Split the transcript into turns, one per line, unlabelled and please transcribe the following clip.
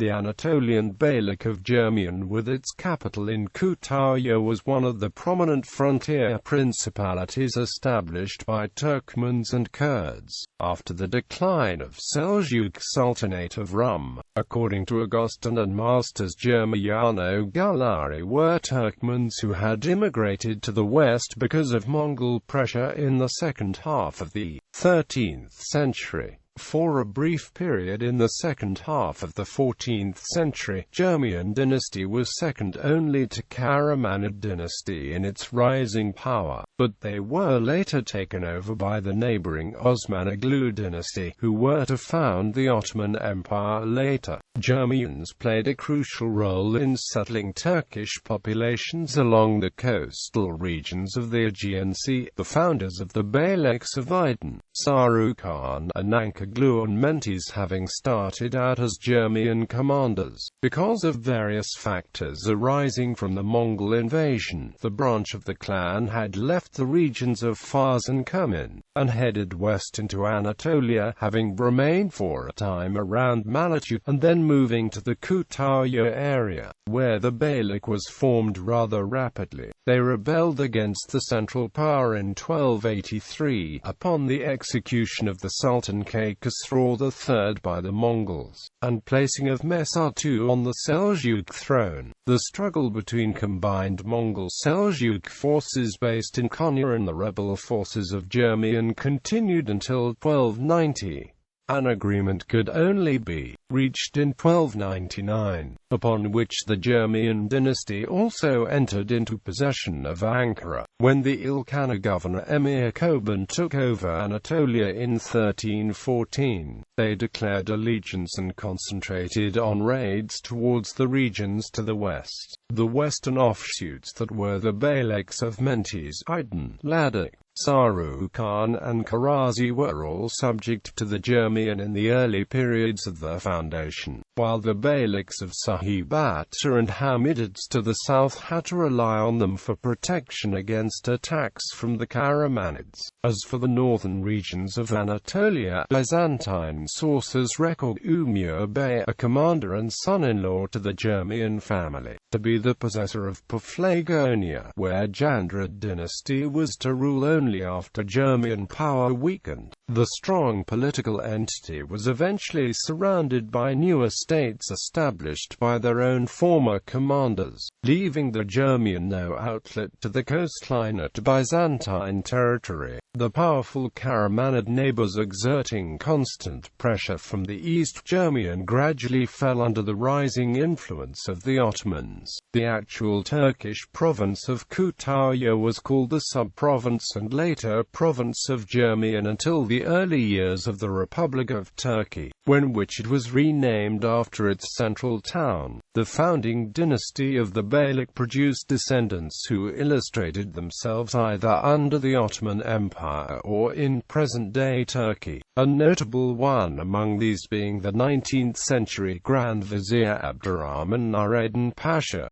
The Anatolian beylik of Germiyan, with its capital in Kütahya, was one of the prominent frontier principalities established by Turkmens and Kurds, after the decline of Seljuq Sultanate of Rûm.According to Agoston and Masters Germiyanoğulları were Turkmens who had immigrated to the west because of Mongol pressure in the second half of the 13th century. For a brief period in the second half of the 14th century, Germiyan Dynasty was second only to Karamanid Dynasty in its rising power, but they were later taken over by the neighboring Osmanoğlu dynasty, who were to found the Ottoman Empire later. Germiyans played a crucial role in settling Turkish populations along the coastal regions of the Aegean Sea. The founders of the beyliks of Aydın, Sarıkhan, and Gabagool and Mentees having started out as Germiyan commanders. Because of various factors arising from the Mongol invasion, the branch of the clan had left the regions of Fars and Kerman, and headed west into Anatolia, having remained for a time around Seljuq, and then moving to the Kütahya area, where the beylik was formed rather rapidly. They rebelled against the central power in 1283, upon the execution of the Sultan Khosrow III by the Mongols, and placing of Mehmed II on the Seljuq throne. The struggle between combined Mongol-Seljuq forces based in Konya and the rebel forces of Germiyan continued until 1290. An agreement could only be reached in 1299, upon which the Germiyan dynasty also entered into possession of Ankara. When the Ilkhanate governor Emir Koban took over Anatolia in 1314, they declared allegiance and concentrated on raids towards the regions to the west. The western offshoots that were the beyliks of Mentees, Aydın, Ladik, Sarıkhan and Karazi were all subject to the Germiyan in the early periods of their foundation, while the beyliks of Sahibata and Hamidids to the south had to rely on them for protection against attacks from the Karamanids. As for the northern regions of Anatolia, Byzantine sources record Umur Bey, a commander and son-in-law to the Germiyan family, to be the possessor of Paphlagonia, where Jandrid dynasty was to rule only after Germiyan power weakened. The strong political entity was eventually surrounded by newer states established by their own former commanders, leaving the Germiyan no outlet to the coastline at Byzantine territory. The powerful Karamanid neighbors exerting constant pressure from the east, Germiyan gradually fell under the rising influence of the Ottomans. The actual Turkish province of Kütahya was called the sub-province and later province of Germiyan until the early years of the Republic of Turkey, when which it was renamed after its central town. The founding dynasty of the beylik produced descendants who illustrated themselves either under the Ottoman Empire or in present-day Turkey, a notable one among these being the 19th-century Grand Vizier Abdurrahman Nureddin Pasha.